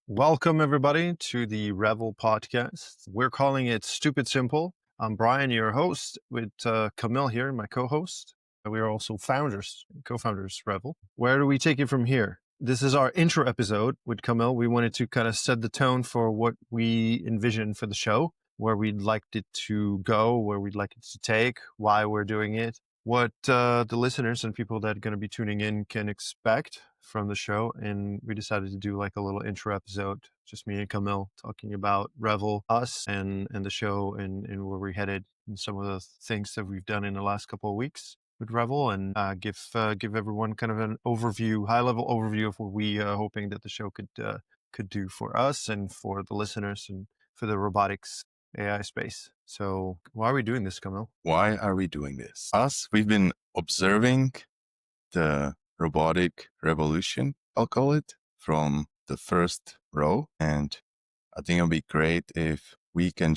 Welcome, everybody, to the REVEL Podcast. We're calling it Stupid Simple. I'm Brian, your host, with Kamil here, my co-host. We are also co-founders, REVEL. Where do we take it from here? This is our intro episode with Kamil. We wanted to kind of set the tone for what we envision for the show, where we'd like it to go, where we'd like it to take, why we're doing it, what the listeners and people that are going to be tuning in can expect from the show. And we decided to do like a little intro episode, just me and Kamil talking about Revel, us, and the show, and where we're headed, and some of the things that we've done in the last couple of weeks with Revel, and give everyone kind of an overview, high level overview of what we hoping that the show could do for us and for the listeners and for the robotics AI space. So why are we doing this, Kamil? Why are we doing this? We've been observing the robotic revolution, I'll call it, from the first row. And I think it'll be great if we can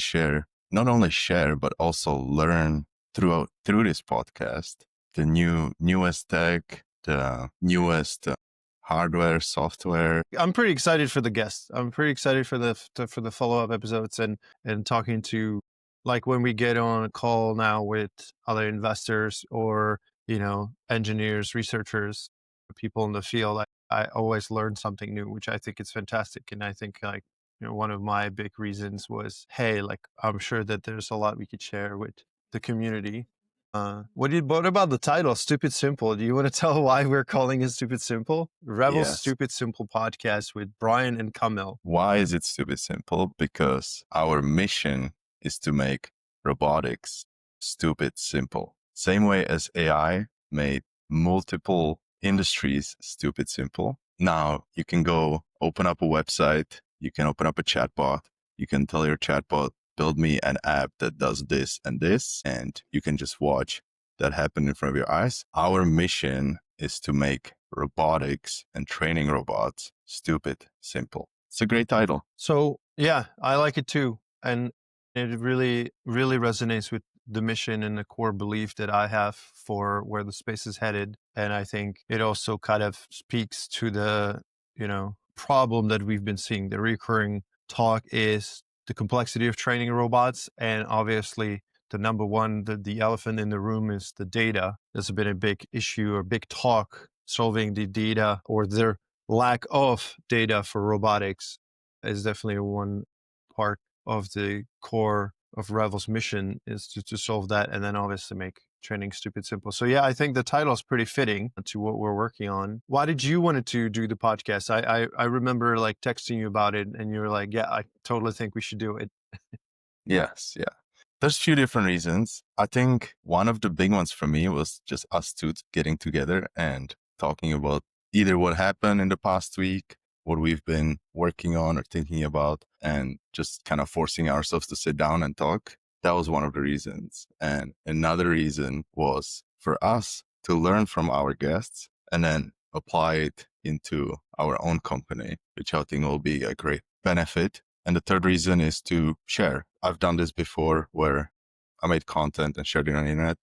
not only share, but also learn through this podcast, the newest tech, the newest hardware, software. I'm pretty excited for the guests. I'm pretty excited for the follow-up episodes and talking to, like, when we get on a call now with other investors or, engineers, researchers, people in the field. I always learn something new, which I think is fantastic. And I think, like, one of my big reasons was, hey, like, I'm sure that there's a lot we could share with the community. What about the title, Stupid Simple? Do you want to tell why we're calling it Stupid Simple? Revel Yes. Stupid Simple Podcast with Brian and Kamil. Why is it Stupid Simple? Because our mission is to make robotics stupid simple. Same way as AI made multiple industries stupid simple. Now you can go open up a website, you can open up a chatbot, you can tell your chatbot, build me an app that does this, and you can just watch that happen in front of your eyes. Our mission is to make robotics and training robots stupid simple. It's a great title. So yeah, I like it too. And it really, really resonates with the mission and the core belief that I have for where the space is headed. And I think it also kind of speaks to the, problem that we've been seeing. The recurring talk is the complexity of training robots. And obviously the number one, the elephant in the room is the data. There's been a big issue or big talk solving the data or their lack of data for robotics is definitely one part of the core of Revel's mission is to solve that, and then obviously make training stupid simple. So yeah, I think the title is pretty fitting to what we're working on. Why did you want to do the podcast? I remember like texting you about it, and you were like, yeah, I totally think we should do it. Yes, yeah. There's a few different reasons. I think one of the big ones for me was just us two getting together and talking about either what happened in the past week, what we've been working on or thinking about, and just kind of forcing ourselves to sit down and talk. That was one of the reasons. And another reason was for us to learn from our guests and then apply it into our own company, which I think will be a great benefit. And the third reason is to share. I've done this before where I made content and shared it on the internet,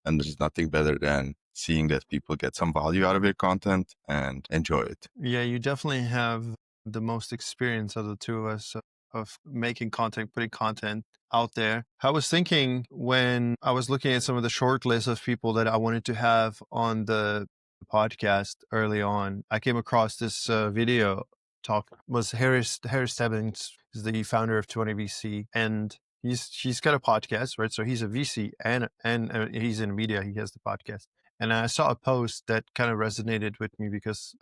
and there's nothing better than seeing that people get some value out of your content and enjoy it. Yeah, you definitely have the most experience of the two of us of making content, putting content out there. I was thinking when I was looking at some of the short lists of people that I wanted to have on the podcast early on, I came across this video talk. Was Harris Stebbins is the founder of 20VC, and he's got a podcast, right? So he's a VC and he's in media. He has the podcast. And I saw a post that kind of resonated with me because,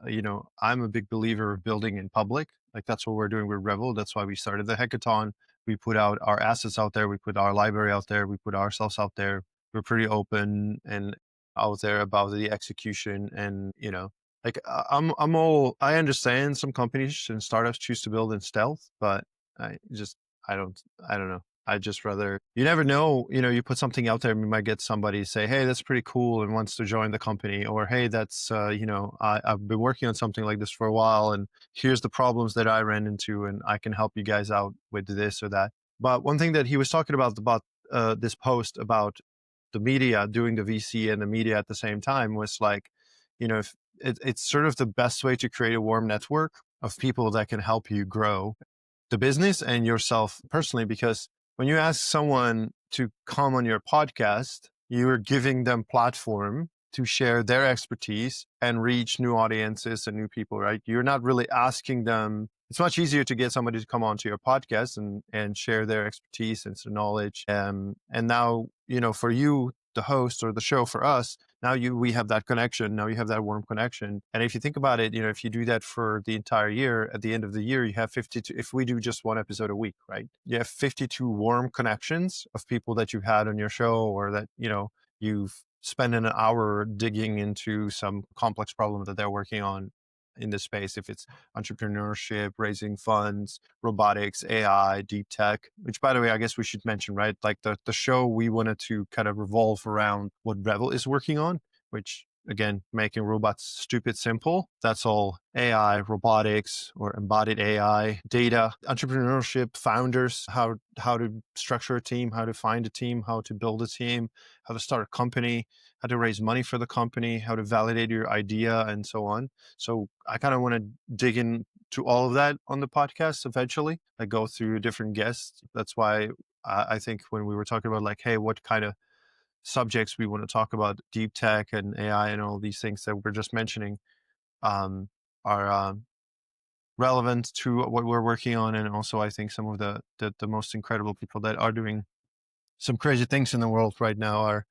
I'm a big believer of building in public. Like that's what we're doing with Revel. That's why we started the hackathon. We put out our assets out there. We put our library out there. We put ourselves out there. We're pretty open and out there about the execution. And, like I understand some companies and startups choose to build in stealth, but I don't know. I just rather, you never know, you put something out there and you might get somebody say, hey, that's pretty cool and wants to join the company, or, hey, that's, I've been working on something like this for a while and here's the problems that I ran into and I can help you guys out with this or that. But one thing that he was talking about this post about the media, doing the VC and the media at the same time was like, if it's sort of the best way to create a warm network of people that can help you grow the business and yourself personally. Because when you ask someone to come on your podcast, you're giving them platform to share their expertise and reach new audiences and new people, right? You're not really asking them. It's much easier to get somebody to come onto your podcast and share their expertise and some knowledge. And now, for you, the host, or the show for us, now we have that connection. Now you have that warm connection. And if you think about it, if you do that for the entire year, at the end of the year, you have 52, if we do just one episode a week, right? You have 52 warm connections of people that you've had on your show, or that, you've spent an hour digging into some complex problem that they're working on in this space. If it's entrepreneurship, raising funds, robotics, AI, deep tech, which, by the way, I guess we should mention, right? Like the show, we wanted to kind of revolve around what REVEL is working on, which, again, making robots stupid simple. That's all AI, robotics, or embodied AI, data, entrepreneurship, founders, how to structure a team, how to find a team, how to build a team, how to start a company, how to raise money for the company, how to validate your idea, and so on. So I kind of want to dig into all of that on the podcast eventually. I go through different guests. That's why I think when we were talking about, like, hey, what kind of subjects we want to talk about, deep tech and AI and all these things that we're just mentioning, are relevant to what we're working on. And also, I think some of the most incredible people that are doing some crazy things in the world right now are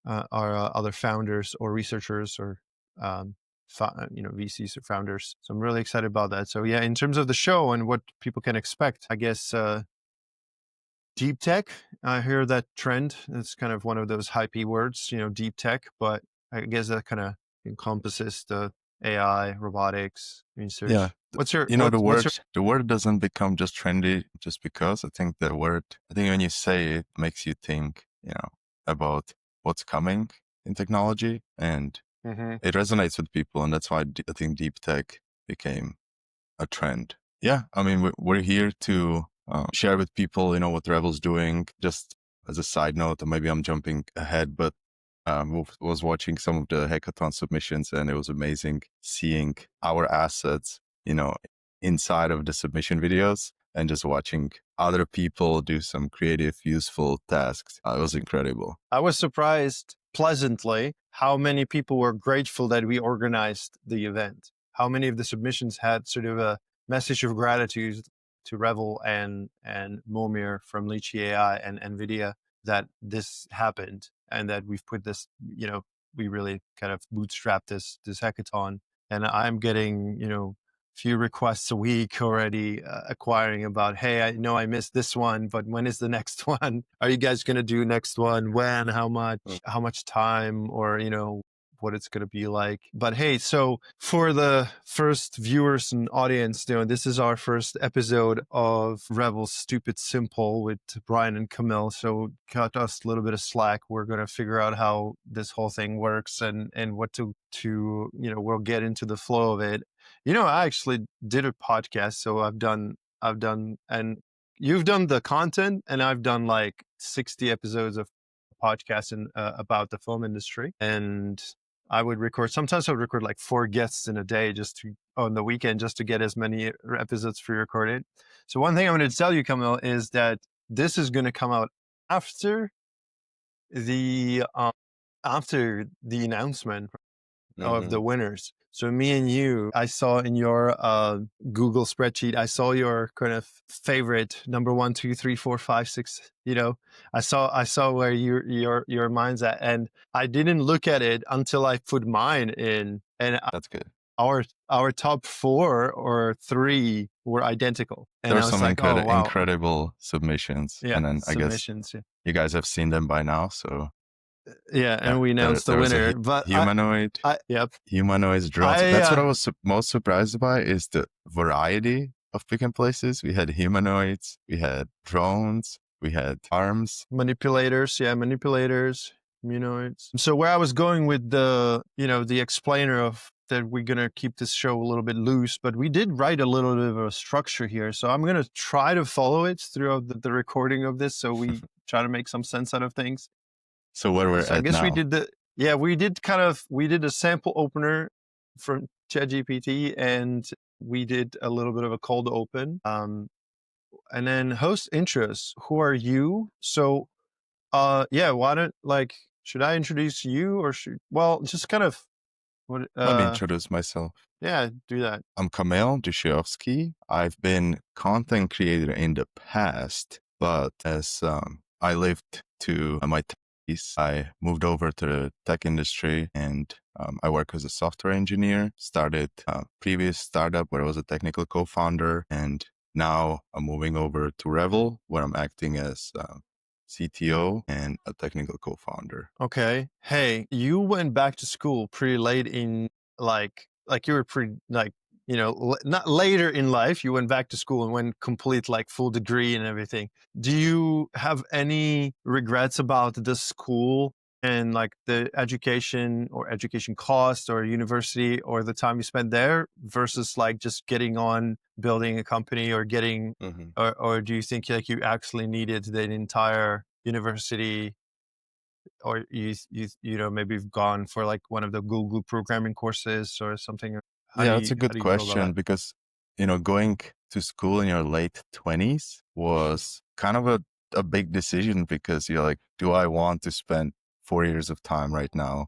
other founders or researchers, or VCs or founders. So I'm really excited about that. So yeah, in terms of the show and what people can expect, I guess deep tech. I hear that trend. It's kind of one of those hypey words, deep tech, but I guess that kind of encompasses the AI, robotics, research. Yeah. What's your the word doesn't become just trendy just because. I think when you say it, makes you think, about what's coming in technology, and it resonates with people. And that's why I think deep tech became a trend. Yeah. I mean, we're here to share with people, what REVEL's doing. Just as a side note, and maybe I'm jumping ahead, but was watching some of the hackathon submissions, and it was amazing seeing our assets, inside of the submission videos, and just watching other people do some creative, useful tasks. It was incredible. I was surprised pleasantly how many people were grateful that we organized the event. How many of the submissions had sort of a message of gratitude to REVEL and Momir from Lychee AI and NVIDIA that this happened, and that we've put this, we really kind of bootstrapped this hackathon. And I'm getting, few requests a week already acquiring about, hey, I know I missed this one, but when is the next one? Are you guys going to do next one? When? How much time? Or, what it's going to be like. But hey, so for the first viewers and audience, this is our first episode of REVEL Stupid Simple with Brian and Kamil. So cut us a little bit of slack. We're going to figure out how this whole thing works and what to we'll get into the flow of it. I actually did a podcast, so I've done, and you've done the content, and I've done like 60 episodes of podcasts about the film industry. And sometimes I would record like 4 guests in a day on the weekend, just to get as many episodes pre-recorded. So one thing I'm going to tell you, Kamil, is that this is going to come out after the announcement of the winners. So me and you, I saw in your Google spreadsheet, I saw your kind of favorite number 1, 2, 3, 4, 5, 6. I saw where your mind's at, and I didn't look at it until I put mine in, and that's good. Our top 4 or 3 were identical. And there were some incredible submissions. Yeah, and then I guess you guys have seen them by now, so. Yeah, and we announced the winner. But humanoid, humanoids, drones. That's what I was most surprised by, is the variety of pick and places. We had humanoids, we had drones, we had arms, manipulators, humanoids. So where I was going with the explainer of that, we're gonna keep this show a little bit loose, but we did write a little bit of a structure here. So I'm gonna try to follow it throughout the recording of this, so we try to make some sense out of things. So where we're at now. I guess we did a sample opener from ChatGPT, and we did a little bit of a cold open. And then host intros. Who are you? So, yeah, why don't should I introduce you or just kind of what? Let me introduce myself. Yeah, do that. I'm Kamil Dushiovsky. I've been content creator in the past, but as I lived to my 30s, I moved over to the tech industry and I work as a software engineer. Started a previous startup where I was a technical co-founder, and now I'm moving over to REVEL, where I'm acting as CTO and a technical co-founder. Okay. Hey, you went back to school pretty late in like you were pretty not later in life. You went back to school and went complete like full degree and everything. Do you have any regrets about the school and like the education or education cost or university or the time you spent there versus like just getting on building a company or getting or do you think like you actually needed the entire university or maybe you've gone for like one of the Google programming courses or something? Yeah, that's a How good do you feel about question that? because, going to school in your late 20s was kind of a big decision because you're like, do I want to spend 4 years of time right now,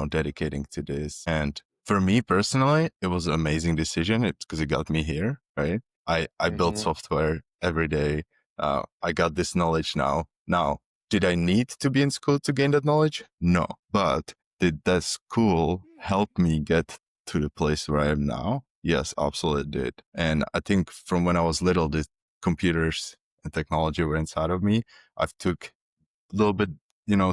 dedicating to this? And for me personally, it was an amazing decision. It's because it got me here, right? I build Hmm. software every day. I got this knowledge now. Now, did I need to be in school to gain that knowledge? No. But did that school help me get to the place where I am now? Yes, absolutely did. And I think from when I was little, the computers and technology were inside of me. I've took a little bit,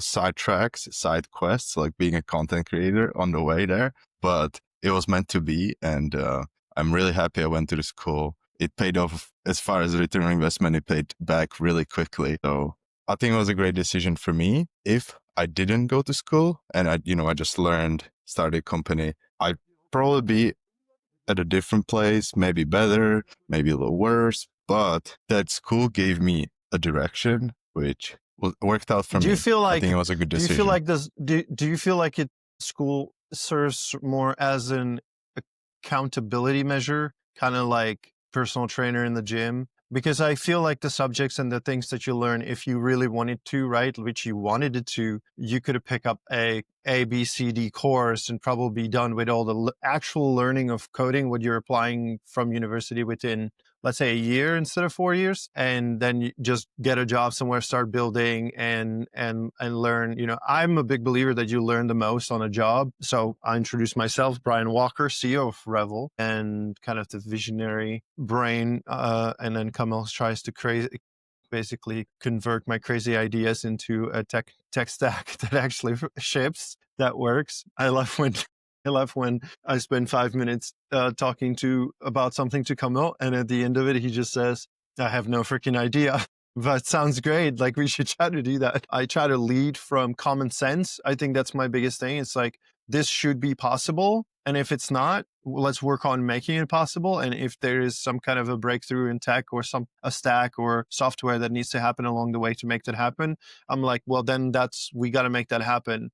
side tracks, side quests, like being a content creator on the way there, but it was meant to be. And I'm really happy I went to the school. It paid off as far as return on investment. It paid back really quickly. So I think it was a great decision for me. If I didn't go to school and I just learned, started a company, I'd probably be at a different place, maybe better, maybe a little worse. But that school gave me a direction, which worked out for Do you me. feel I like think it was a good do you feel decision. like this do you feel like school serves more as an accountability measure, kind of like personal trainer in the gym? Because I feel like the subjects and the things that you learn, if you really wanted to, right, which you wanted it to, you could have picked up a B C D course and probably be done with all the actual learning of coding, what you're applying from university within, let's say, a year instead of 4 years, and then you just get a job somewhere, start building and learn. I'm a big believer that you learn the most on a job. So I introduced myself, Brian Walker, CEO of Revel, and kind of the visionary brain, and then Kamil tries to basically convert my crazy ideas into a tech stack that actually ships, that works. I love when I spend 5 minutes talking about something to Kamil, and at the end of it, he just says, "I have no freaking idea." But sounds great. Like we should try to do that. I try to lead from common sense. I think that's my biggest thing. It's like this should be possible, and if it's not, let's work on making it possible. And if there is some kind of a breakthrough in tech or a stack or software that needs to happen along the way to make that happen, I'm like, well, then we got to make that happen.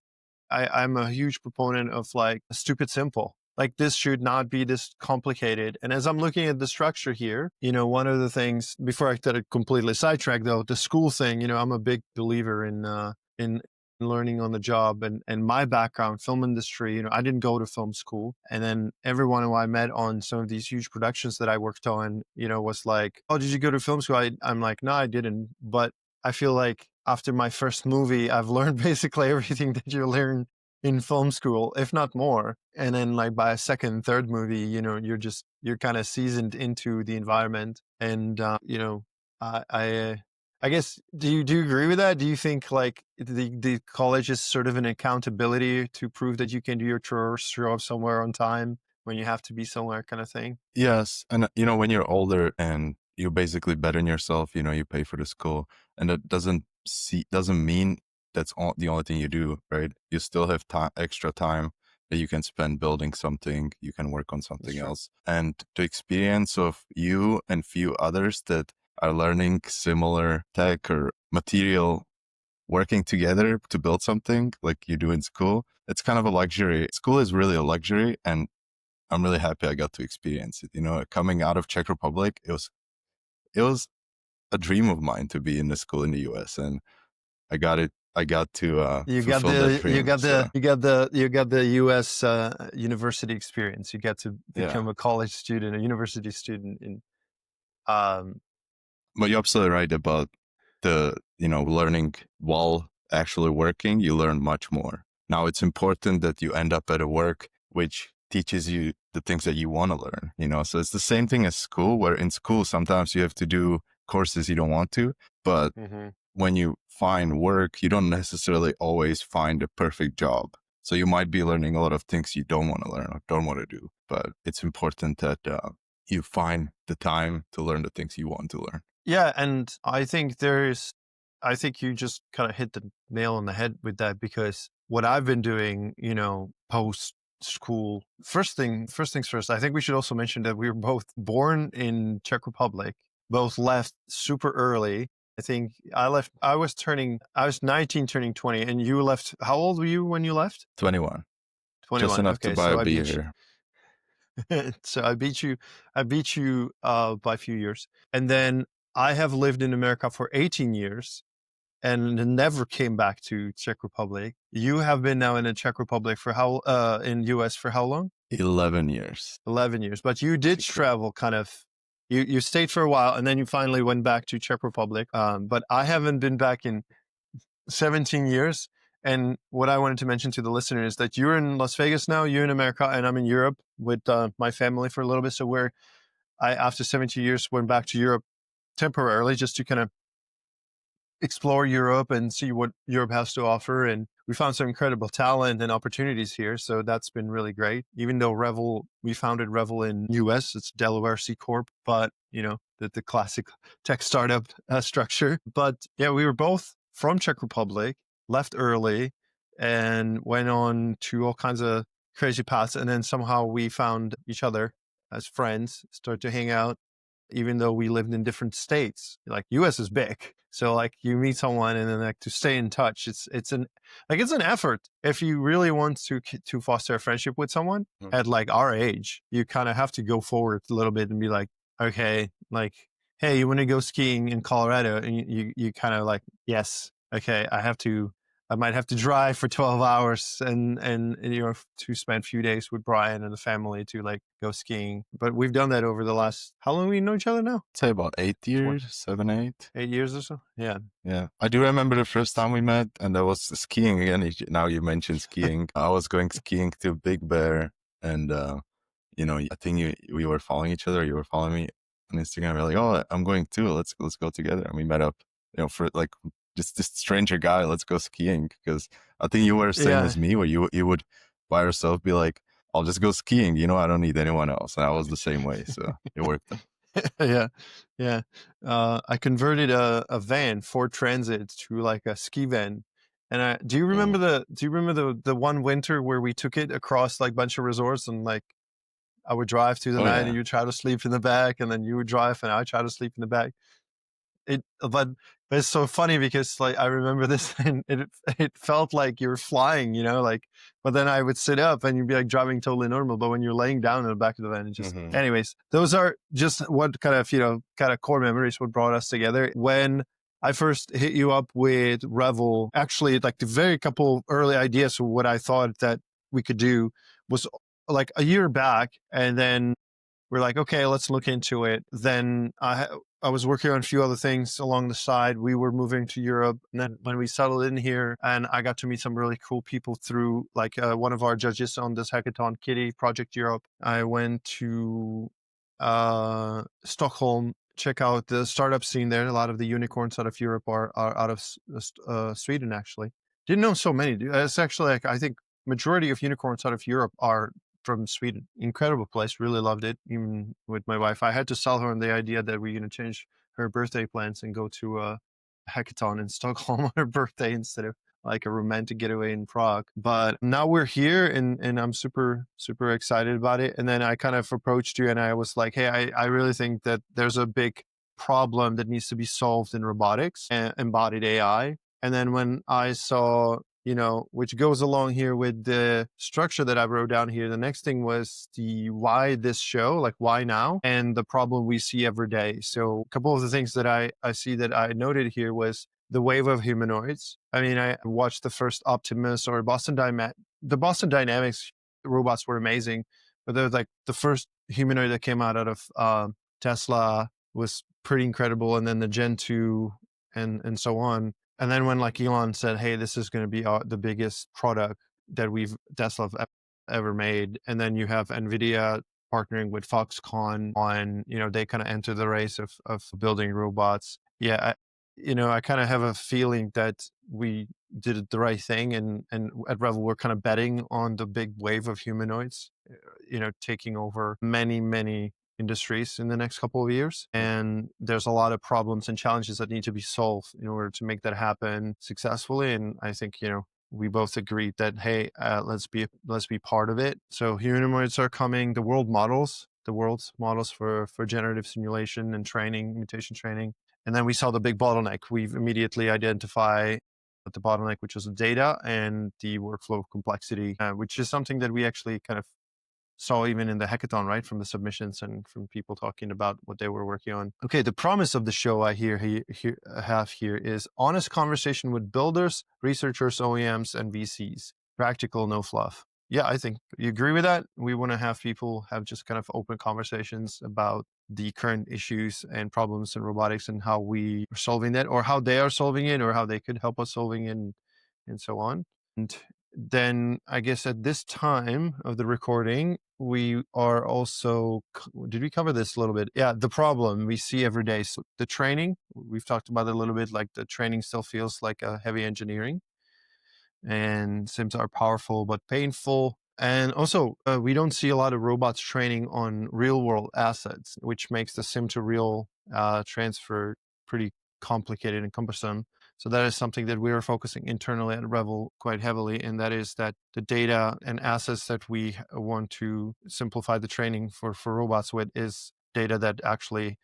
I'm a huge proponent of like stupid simple. Like this should not be this complicated. And as I'm looking at the structure here, one of the things, before I get it completely sidetracked though, the school thing, I'm a big believer in learning on the job, and my background, film industry, I didn't go to film school. And then everyone who I met on some of these huge productions that I worked on, was like, "Oh, did you go to film school?" I'm like, "No, I didn't." But I feel like after my first movie, I've learned basically everything that you learn in film school, if not more. And then like by a second, third movie, you're kind of seasoned into the environment. And, I guess, do you agree with that? Do you think like the college is sort of an accountability to prove that you can do your chores, show up somewhere on time when you have to be somewhere kind of thing? Yes. And, when you're older and you basically bet on yourself, you pay for the school, and that doesn't mean that's the only thing you do, right? You still have extra time that you can spend building something. You can work on That's something true. else. And the experience of you and few others that are learning similar tech or material, working together to build something like you do in school, it's kind of a luxury. School is really a luxury, and I'm really happy I got to experience it. Coming out of Czech Republic, it was a dream of mine to be in the school in the US, and I got it. I got to You got fulfill that the dream. So you got the U.S. University experience. You get to become yeah, a college student, a university student. Um, but you're absolutely right about the learning while actually working. You learn much more. Now it's important that you end up at a work which teaches you the things that you want to learn. So it's the same thing as school, where in school sometimes you have to do courses you don't want to, but mhm. when you find work, you don't necessarily always find a perfect job. So you might be learning a lot of things you don't want to learn or don't want to do, but it's important that you find the time to learn the things you want to learn. Yeah, and I think you just kind of hit the nail on the head with that, because what I've been doing, post school, first things first, I think we should also mention that we were both born in Czech Republic, both left super early. I think I was 19 turning 20, and you left, how old were you when you left? 21, just 21. enough to Okay, buy so a I beat you. beer. So I beat you by a few years. And then I have lived in America for 18 years and never came back to Czech Republic. You have been now in the Czech Republic for in US for how long? 11 years. 11 years. But you did travel kind of, you stayed for a while and then you finally went back to Czech Republic. But I haven't been back in 17 years. And what I wanted to mention to the listener is that you're in Las Vegas now, you're in America, and I'm in Europe with my family for a little bit. So after 17 years, went back to Europe temporarily just to kind of explore Europe and see what Europe has to offer. And we found some incredible talent and opportunities here. So that's been really great. Even though we founded Revel in US, it's Delaware C Corp, but the classic tech startup structure. But yeah, we were both from Czech Republic, left early and went on to all kinds of crazy paths. And then somehow we found each other as friends, started to hang out, even though we lived in different states. Like US is big. So like you meet someone and then like to stay in touch, it's an effort. If you really want to foster a friendship with someone at like our age, you kind of have to go forward a little bit and be like, okay, like, hey, you want to go skiing in Colorado? And you kind of like, yes, okay, I might have to drive for 12 hours and to spend a few days with Brian and the family to like go skiing. But we've done that over the last, how long we know each other now? I'd say about 8 years, 7, 8. 8 years or so. Yeah. Yeah. I do remember the first time we met, and that was skiing again. Now you mentioned skiing. I was going skiing to Big Bear, and I think we were following each other. You were following me on Instagram. We're like, oh, I'm going too. Let's go together. And we met up, for like just this stranger guy. Let's go skiing, because I think you were the same as me, where you would by yourself be like, I'll just go skiing. I don't need anyone else. And I was the same way, so it worked. Yeah. I converted a van, Ford Transit, to like a ski van. And do you remember the one winter where we took it across like a bunch of resorts, and like I would drive through the night and you try to sleep in the back, and then you would drive and I try to sleep in the back. But it's so funny because like I remember this and it felt like you were flying, like, but then I would sit up and you'd be like driving totally normal. But when you're laying down in the back of the van, it just, anyways, those are just what kind of core memories, what brought us together. When I first hit you up with Revel, actually like the very couple early ideas of what I thought that we could do was like a year back. And then we're like, okay, let's look into it. Then I was working on a few other things along the side. We were moving to Europe. And then when we settled in here, and I got to meet some really cool people through like one of our judges on this hackathon, Kitty, Project Europe. I went to Stockholm, check out the startup scene there. A lot of the unicorns out of Europe are out of Sweden, actually. Didn't know so many. It's actually like, I think majority of unicorns out of Europe are from Sweden. Incredible place. Really loved it. Even with my wife, I had to sell her on the idea that we're going to change her birthday plans and go to a hackathon in Stockholm on her birthday instead of like a romantic getaway in Prague. But now we're here and I'm super, super excited about it. And then I kind of approached you and I was like, hey, I really think that there's a big problem that needs to be solved in robotics and embodied AI. And then when I saw which goes along here with the structure that I wrote down here. The next thing was the why this show, like why now, and the problem we see every day. So a couple of the things that I see that I noted here was the wave of humanoids. I mean, I watched the first Optimus or the Boston Dynamics robots were amazing, but they're like the first humanoid that came out of Tesla was pretty incredible. And then the Gen 2 and so on. And then when like Elon said, hey, this is going to be the biggest product that Tesla have ever made. And then you have NVIDIA partnering with Foxconn on, they kind of enter the race of building robots. Yeah, I kind of have a feeling that we did the right thing. And at Revel, we're kind of betting on the big wave of humanoids, taking over many, many industries in the next couple of years. And there's a lot of problems and challenges that need to be solved in order to make that happen successfully. And I think, we both agreed that, hey, let's be part of it. So humanoids are coming, the world's models for generative simulation and training, mutation training. And then we saw the big bottleneck. We've immediately identified the bottleneck, which was the data and the workflow complexity, which is something that we actually kind of saw even in the hackathon, right? From the submissions and from people talking about what they were working on. Okay, the promise of the show I have here is honest conversation with builders, researchers, OEMs, and VCs. Practical, no fluff. Yeah, I think you agree with that. We want to have people have just kind of open conversations about the current issues and problems in robotics and how we are solving that, or how they are solving it, or how they could help us solving it, and so on. And then I guess at this time of the recording, we are also, did we cover this a little bit? Yeah, the problem we see every day. So the training, we've talked about it a little bit, like the training still feels like a heavy engineering and sims are powerful but painful. And also, we don't see a lot of robots training on real world assets, which makes the sim to real transfer pretty complicated and cumbersome. So that is something that we are focusing internally at Revel quite heavily. And that is that the data and assets that we want to simplify the training for robots with is data that actually,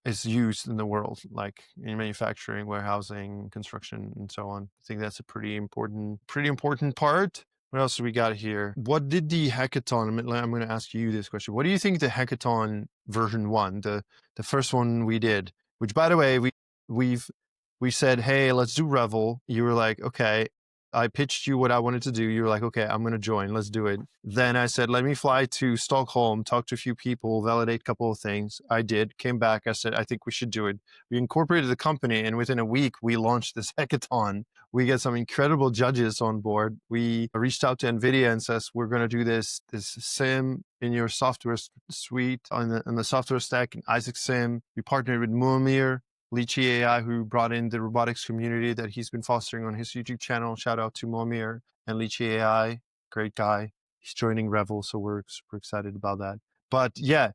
is used in the world, like in manufacturing, warehousing, construction, and so on. I think that's a pretty important part. What else do we got here? What did the hackathon, I'm going to ask you this question. What do you think the hackathon version 1, the first one we did, which by the way, we said, hey, let's do Revel. You were like, okay. I pitched you what I wanted to do. You were like, okay, I'm going to join. Let's do it. Then I said, let me fly to Stockholm, talk to a few people, validate a couple of things. I did, came back. I said, I think we should do it. We incorporated the company, and within a week, we launched this hackathon. We get some incredible judges on board. We reached out to NVIDIA and says, we're going to do this sim in your software suite on the software stack in Isaac Sim. We partnered with Moomir, Lychee AI, who brought in the robotics community that he's been fostering on his YouTube channel. Shout out to Momir and Lychee AI, great guy. He's joining Revel, so we're super excited about that. But yeah,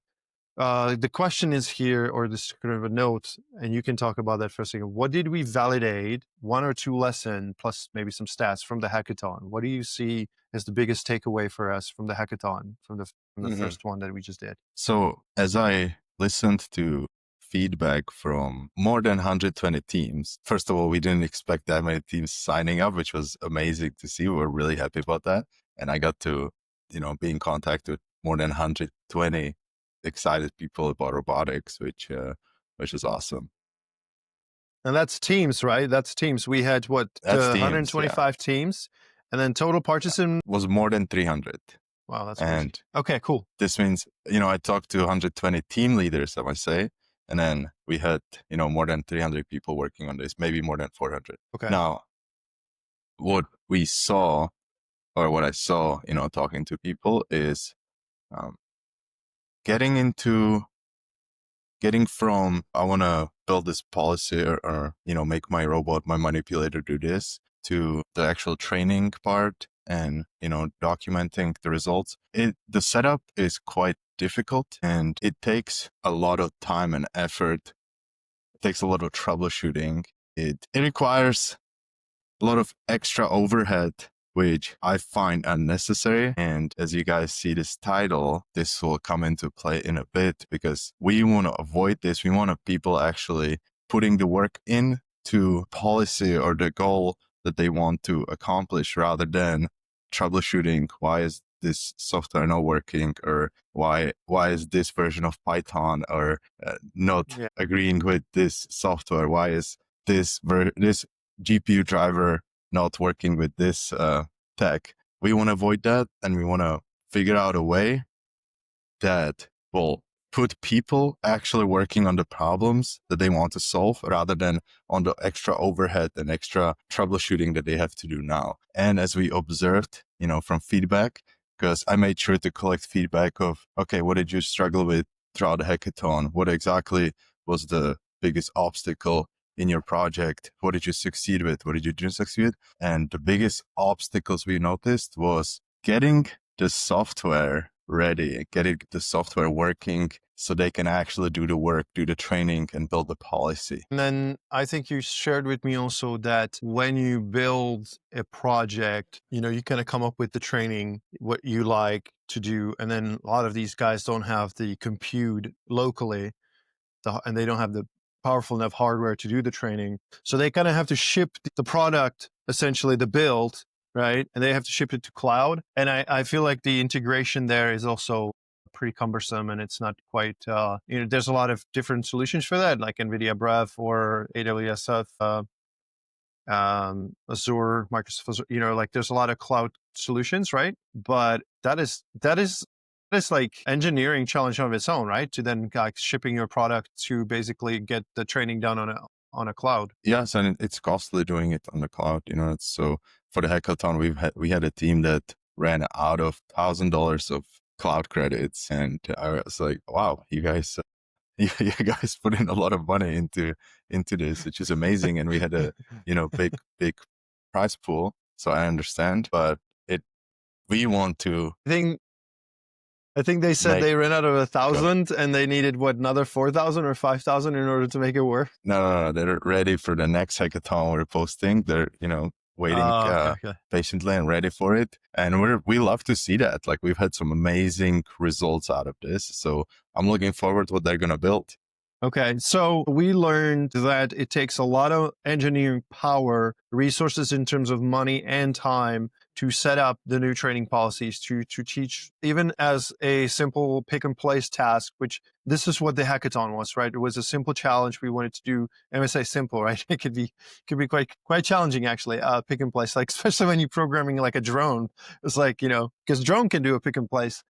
the question is here, or this kind of a note, and you can talk about that for a second. What did we validate? 1 or 2 lessons, plus maybe some stats from the hackathon. What do you see as the biggest takeaway for us from the hackathon, from the first one that we just did? So as I listened to feedback from more than 120 teams. First of all, we didn't expect that many teams signing up, which was amazing to see. We were really happy about that. And I got to, be in contact with more than 120 excited people about robotics, which is awesome. And that's teams, right? That's teams. We had 125 teams, and then total participants was more than 300. Wow, that's crazy. Okay, cool. This means, I talked to 120 team leaders, I might say. And then we had, more than 300 people working on this, maybe more than 400. Okay. Now, what we saw, or what I saw, talking to people is getting from, I want to build this policy or, make my robot, my manipulator do this, to the actual training part and, documenting the results. The setup is quite difficult, and it takes a lot of time and effort. It takes a lot of troubleshooting. It requires a lot of extra overhead, which I find unnecessary. And as you guys see this title, this will come into play in a bit, because we want to avoid this. We want people actually putting the work in to policy or the goal that they want to accomplish rather than troubleshooting why is this software not working, or why is this version of Python or not agreeing with this software, why is this GPU driver not working with this tech. We want to avoid that, and we want to figure out a way that will put people actually working on the problems that they want to solve rather than on the extra overhead and extra troubleshooting that they have to do now. And as we observed, from feedback, because I made sure to collect feedback of, okay, what did you struggle with throughout the hackathon? What exactly was the biggest obstacle in your project? What did you succeed with? What did you not succeed with? And the biggest obstacles we noticed was getting the software ready, getting the software working so they can actually do the work, do the training, and build the policy. And then I think you shared with me also that when you build a project, you kind of come up with the training, what you like to do. And then a lot of these guys don't have the compute locally, and they don't have the powerful enough hardware to do the training. So they kind of have to ship the product, essentially the build, right? And they have to ship it to cloud. And I feel like the integration there is also pretty cumbersome, and it's not quite, there's a lot of different solutions for that, like NVIDIA Brev or AWS, Azure, Microsoft Azure, like there's a lot of cloud solutions, right? But that is like engineering challenge of its own, right? To then like shipping your product to basically get the training done on a cloud. Yes, and it's costly doing it on the cloud. So for the hackathon, we had a team that ran out of $1,000 of cloud credits, and I was like, wow, you guys you guys put in a lot of money into this, which is amazing. And we had a big prize pool, so I understand, but we want to. I think they said they ran out of 1,000 and they needed another 4,000 or 5,000 in order to make it work. No, they're ready for the next hackathon we're posting. They're waiting patiently and ready for it. And we love to see that. Like, we've had some amazing results out of this. So I'm looking forward to what they're going to build. Okay. So we learned that it takes a lot of engineering power, resources in terms of money and time to set up the new training policies, to teach, even as a simple pick and place task, which this is what the hackathon was, right? It was a simple challenge we wanted to do. And I say simple, right? It could be quite challenging, actually, pick and place, like, especially when you're programming like a drone. It's like, because drone can do a pick and place.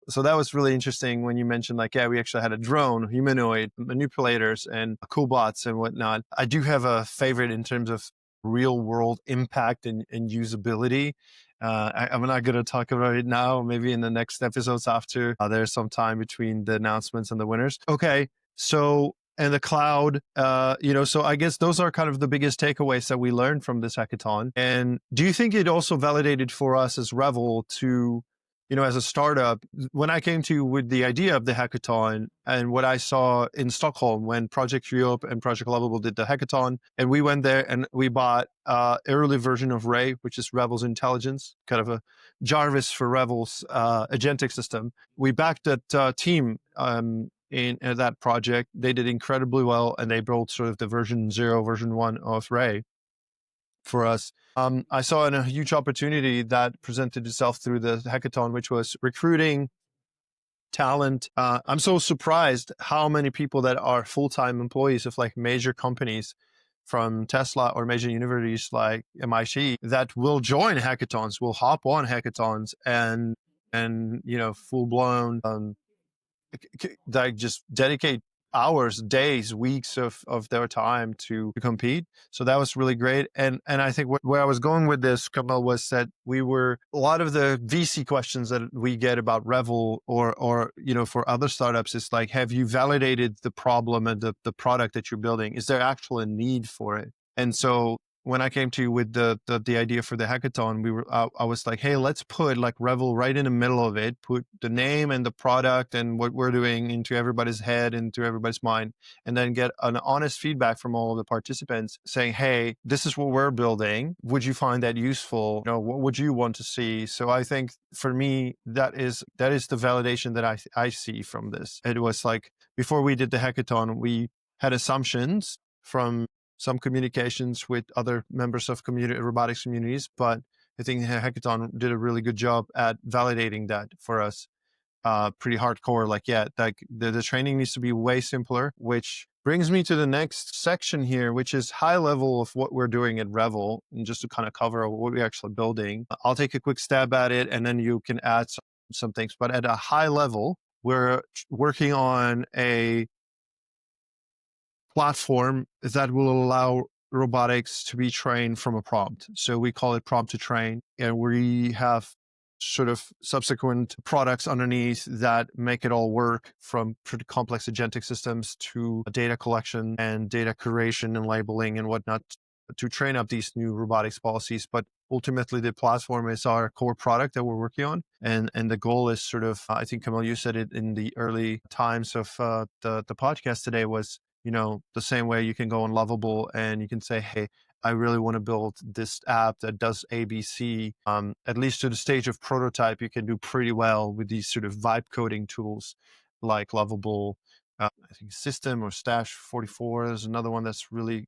So that was really interesting when you mentioned like, we actually had a drone, humanoid, manipulators, and cool bots and whatnot. I do have a favorite in terms of real world impact and usability. I'm not going to talk about it now, maybe in the next episodes after there's some time between the announcements and the winners. Okay. So, and the cloud, so I guess those are kind of the biggest takeaways that we learned from this hackathon. And do you think it also validated for us as REVEL to, as a startup, when I came to you with the idea of the hackathon and what I saw in Stockholm when Project Europe and Project Lovable did the hackathon, and we went there and we bought early version of Ray, which is REVEL's intelligence, kind of a Jarvis for REVEL's agentic system. We backed that team in that project. They did incredibly well, and they built sort of the version 0, version 1 of Ray for us. I saw a huge opportunity that presented itself through the hackathon, which was recruiting talent. I'm so surprised how many people that are full-time employees of like major companies from Tesla or major universities like MIT that will join hackathons, will hop on hackathons and full-blown like just dedicate hours, days, weeks of their time to compete. So that was really great. And I think where I was going with this, Kamil, was that a lot of the VC questions that we get about REVEL or for other startups is like, have you validated the problem and the product that you're building? Is there actual a need for it? And so when I came to you with the idea for the hackathon, I was like, hey, let's put like REVEL right in the middle of it, put the name and the product and what we're doing into everybody's head, into everybody's mind, and then get an honest feedback from all of the participants saying, hey, this is what we're building. Would you find that useful? What would you want to see? So I think for me, that is the validation that I see from this. It was like, before we did the hackathon, we had assumptions from some communications with other members of robotics communities, but I think Hackathon did a really good job at validating that for us. Pretty hardcore. Like, yeah, like the training needs to be way simpler, which brings me to the next section here, which is high level of what we're doing at Revel, and just to kind of cover what we're actually building. I'll take a quick stab at it, and then you can add some things. But at a high level, we're working on a platform that will allow robotics to be trained from a prompt. So we call it prompt to train, and we have sort of subsequent products underneath that make it all work, from pretty complex agentic systems to data collection and data curation and labeling and whatnot, to train up these new robotics policies. But ultimately, the platform is our core product that we're working on. And the goal is sort of, I think, Kamil, you said it in the early times of the podcast today, was, the same way you can go on Lovable and you can say, hey, I really want to build this app that does ABC. At least to the stage of prototype, you can do pretty well with these sort of vibe coding tools like Lovable. I think System or Stash 44 is another one that's really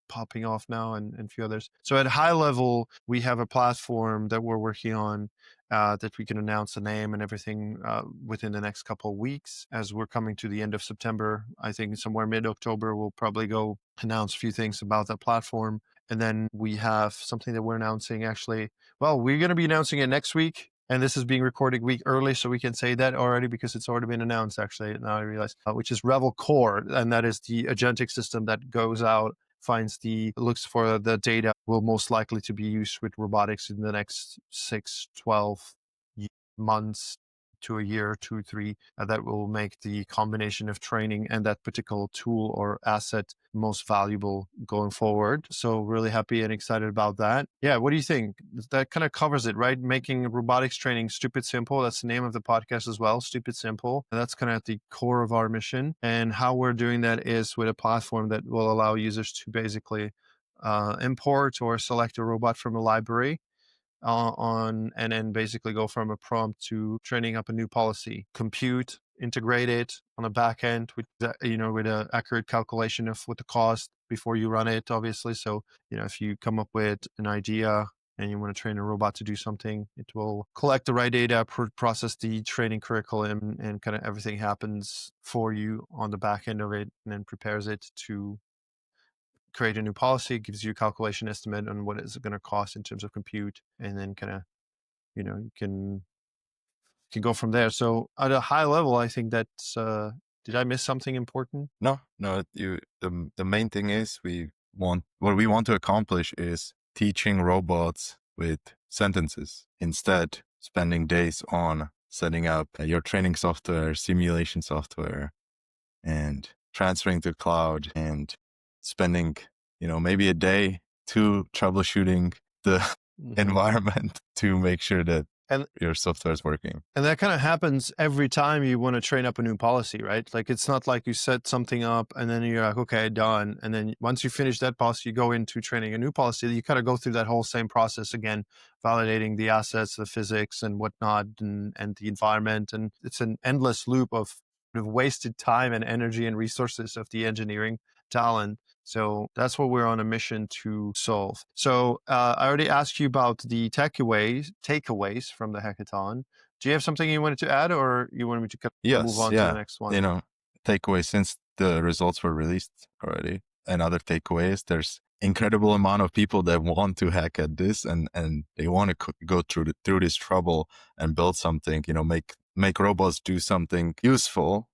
popping off now, and a few others. So at high level, we have a platform that we're working on that we can announce the name and everything within the next couple of weeks, as we're coming to the end of September. I think somewhere mid-October, we'll probably go announce a few things about that platform. And then we have something that we're announcing actually. Well, we're going to be announcing it next week. And this is being recorded a week early, so we can say that already because it's already been announced, actually, now I realize, which is Revel Core. And that is the agentic system that goes out, looks for the data, will most likely to be used with robotics in the next 6-12 months to a year, 2-3, that will make the combination of training and that particular tool or asset most valuable going forward. So really happy and excited about that. Yeah, what do you think? That kind of covers it, right? Making robotics training stupid simple. That's the name of the podcast as well, Stupid Simple. And that's kind of at the core of our mission. And how we're doing that is with a platform that will allow users to basically import or select a robot from a library and then basically go from a prompt to training up a new policy, compute, integrate it on a back end with with an accurate calculation of what the cost before you run it, obviously. So if you come up with an idea and you want to train a robot to do something, it will collect the right data, process the training curriculum, and kind of everything happens for you on the back end of it, and then prepares it to create a new policy, gives you a calculation estimate on what it's going to cost in terms of compute, and then kind of, you can go from there. So at a high level, I think that's, did I miss something important? No, the main thing is what we want to accomplish is teaching robots with sentences, instead spending days on setting up your training software, simulation software, and transferring to cloud, and spending, maybe a day to troubleshooting the environment to make sure that your software is working. And that kind of happens every time you want to train up a new policy, right? Like, it's not like you set something up and then you're like, okay, done. And then once you finish that policy, you go into training a new policy. You kind of go through that whole same process again, validating the assets, the physics and whatnot, and the environment. And it's an endless loop of wasted time and energy and resources of the engineering talent. So that's what we're on a mission to solve. So I already asked you about the takeaways from the hackathon. Do you have something you wanted to add, or you want me to move on to the next one? Takeaways, since the results were released already, and other takeaways, there's incredible amount of people that want to hack at this, and they want to go through this trouble and build something, make robots do something useful.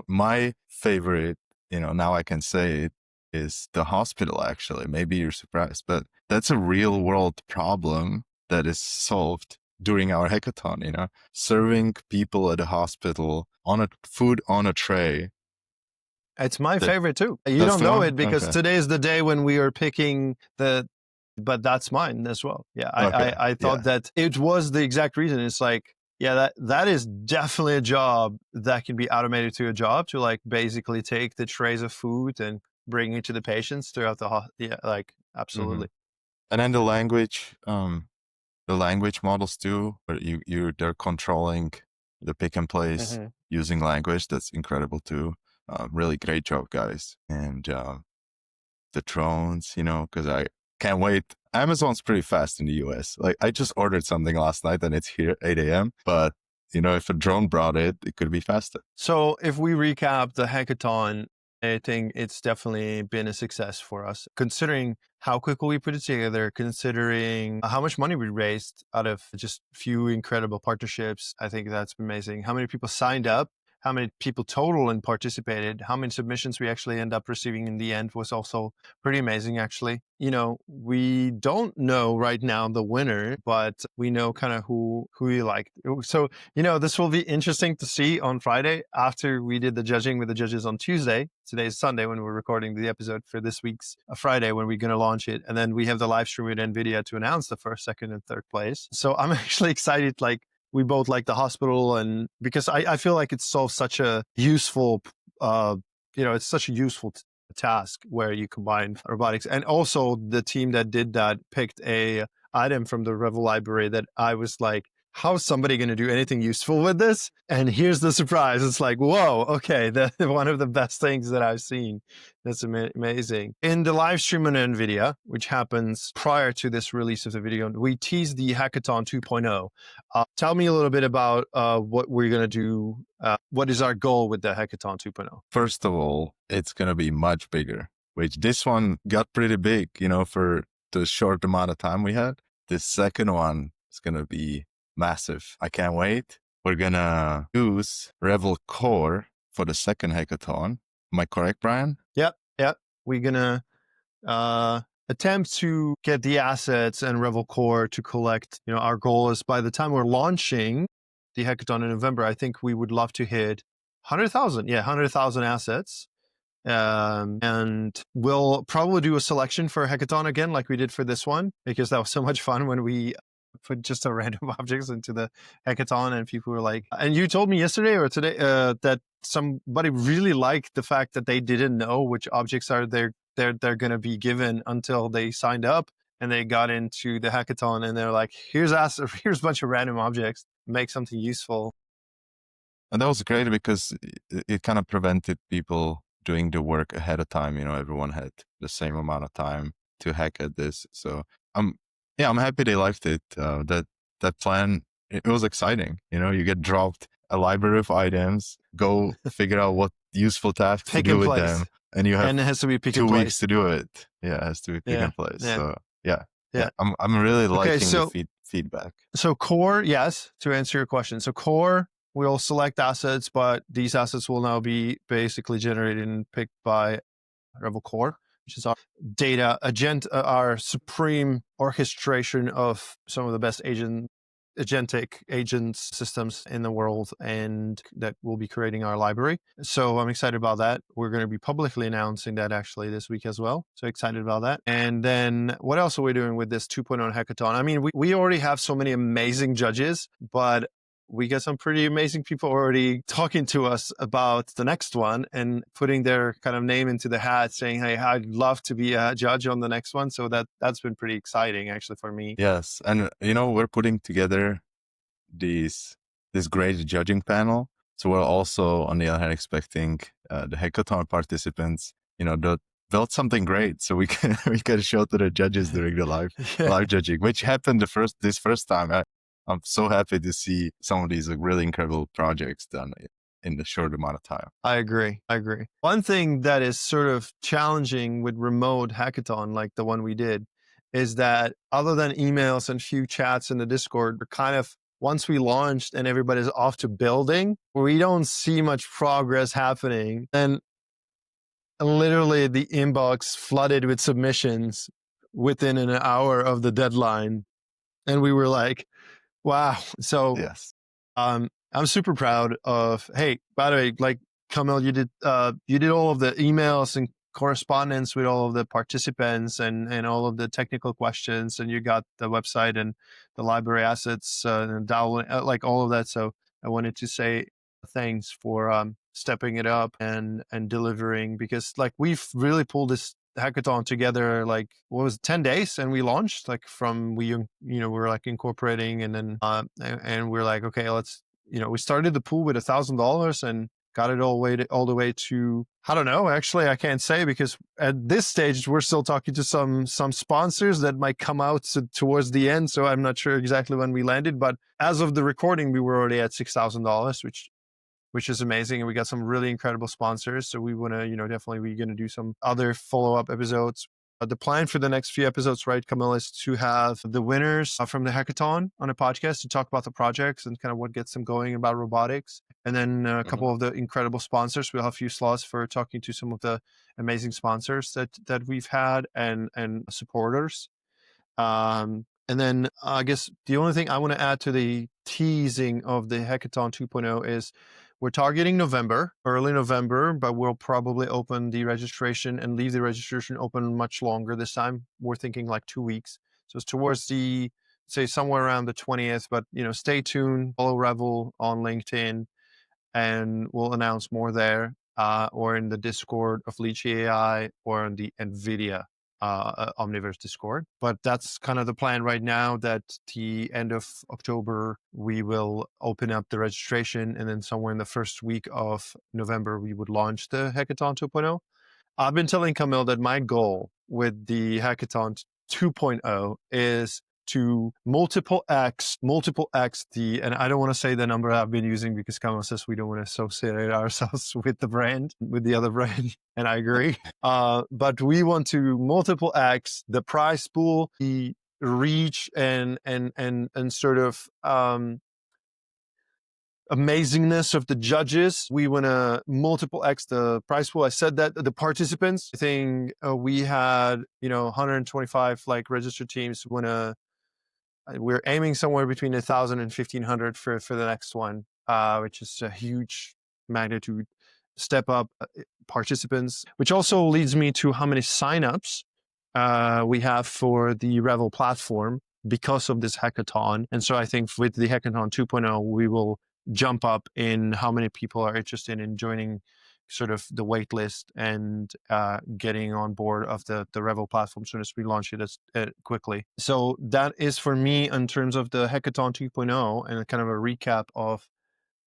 My favorite, now I can say it, is the hospital. Actually, maybe you're surprised, but that's a real world problem that is solved during our hackathon. Serving people at a hospital food on a tray. It's my favorite too. You don't know it because today is the day when we are picking but that's mine as well. Yeah, I thought that it was the exact reason. It's like, yeah, that is definitely a job that can be automated to a job to, like, basically take the trays of food and bring it to the patients throughout absolutely. And then the language models too, where they're controlling the pick and place using language. That's incredible too. Really great job, guys. And the drones, because I can't wait. Amazon's pretty fast in the US. Like I just ordered something last night and it's here 8 a.m. But if a drone brought it, it could be faster. So if we recap the hackathon, I think it's definitely been a success for us, considering how quickly we put it together, considering how much money we raised out of just a few incredible partnerships. I think that's amazing. How many people signed up, how many people total and participated, how many submissions we actually end up receiving in the end was also pretty amazing, actually. We don't know right now the winner, but we know kind of who we like. So, this will be interesting to see on Friday after we did the judging with the judges on Tuesday. Today is Sunday when we're recording the episode for this week's Friday when we're going to launch it. And then we have the live stream with NVIDIA to announce the first, second, and third place. So I'm actually excited. Like, we both like the hospital, and because I feel like it solves such a useful, it's such a useful task where you combine robotics. And also the team that did that picked a item from the REVEL library that I was like, how's somebody going to do anything useful with this? And here's the surprise. It's like, whoa, okay, one of the best things that I've seen. That's amazing. In the live stream on NVIDIA, which happens prior to this release of the video, we teased the Hackathon 2.0. Tell me a little bit about what we're going to do. What is our goal with the Hackathon 2.0? First of all, it's going to be much bigger, which this one got pretty big, for the short amount of time we had. The second one is going to be massive. I can't wait. We're going to use REVEL Core for the second hackathon. Am I correct, Brian? Yep. We're going to attempt to get the assets and REVEL Core to collect. Our goal is by the time we're launching the hackathon in November, I think we would love to hit 100,000. Yeah, 100,000 assets. And we'll probably do a selection for a hackathon again, like we did for this one, because that was so much fun when we put just a random objects into the hackathon and people were like, and you told me yesterday or today that somebody really liked the fact that they didn't know which objects are they're going to be given until they signed up and they got into the hackathon and they're like, here's a bunch of random objects, make something useful. And that was great because it kind of prevented people doing the work ahead of time. Everyone had the same amount of time to hack at this. So I'm happy they liked it. That plan, it was exciting. You get dropped a library of items, go figure out what useful tasks to do with them. And you have it has to be pick 2 and place. weeks to do it. Yeah, it has to be pick and place. Yeah. So yeah. I'm really liking the feedback. So core, yes, to answer your question. So core, we'll select assets, but these assets will now be basically generated and picked by REVEL Core, which is our data agent, our supreme orchestration of some of the best agentic agents systems in the world, and that will be creating our library. So I'm excited about that. We're going to be publicly announcing that actually this week as well. So excited about that. And then what else are we doing with this 2.0 hackathon? I mean, we already have so many amazing judges, but we got some pretty amazing people already talking to us about the next one and putting their kind of name into the hat saying, hey, I'd love to be a judge on the next one. So that's been pretty exciting actually for me. Yes. And, we're putting together this great judging panel. So we're also on the other hand expecting the hackathon participants, to build something great so we can show to the judges during the live judging, which happened this first time. I'm so happy to see some of these really incredible projects done in the short amount of time. I agree. One thing that is sort of challenging with remote hackathon, like the one we did, is that other than emails and few chats in the Discord, we're kind of, once we launched and everybody's off to building, we don't see much progress happening. And literally the inbox flooded with submissions within an hour of the deadline. And we were like, wow. So yes. I'm super proud of, hey, by the way, like Kamil, you did all of the emails and correspondence with all of the participants and all of the technical questions, and you got the website and the library assets and download, like all of that. So I wanted to say thanks for stepping it up and delivering, because like we've really pulled this hackathon together, like what was it, 10 days, and we launched like from we were like incorporating, and then and we're like, okay, let's we started the pool with $1,000, and got it all the way to, I don't know, actually I can't say, because at this stage we're still talking to some sponsors that might come out towards the end, so I'm not sure exactly when we landed, but as of the recording we were already at $6,000, which is amazing, and we got some really incredible sponsors. So we want to, definitely we're going to do some other follow-up episodes. The plan for the next few episodes, right, Kamil, is to have the winners from the hackathon on a podcast to talk about the projects and kind of what gets them going about robotics. And then a couple of the incredible sponsors. We'll have a few slots for talking to some of the amazing sponsors that we've had and supporters. And then I guess the only thing I want to add to the teasing of the Hackathon 2.0 is we're targeting early November, but we'll probably open the registration and leave the registration open much longer this time. We're thinking like 2 weeks. So it's towards say somewhere around the 20th, but stay tuned, follow Revel on LinkedIn, and we'll announce more there, or in the Discord of Lychee AI, or on the NVIDIA Omniverse Discord. But that's kind of the plan right now, that the end of October, we will open up the registration, and then somewhere in the first week of November, we would launch the Hackathon 2.0. I've been telling Kamil that my goal with the Hackathon 2.0 is to multiple X the, and I don't want to say the number I've been using because Kamil says we don't want to associate ourselves with the other brand, and I agree. But we want to multiple X the prize pool, the reach, and sort of amazingness of the judges. We want to multiple X the prize pool. I said that the participants, I think we had 125 like registered teams. We're aiming somewhere between 1,000 and 1,500 for the next one, which is a huge magnitude step up participants, which also leads me to how many signups we have for the Revel platform because of this hackathon. And so I think with the Hackathon 2.0, we will jump up in how many people are interested in joining sort of the wait list and getting on board of the Revel platform as soon as we launch it quickly. So that is for me in terms of the Hackathon 2.0 and kind of a recap of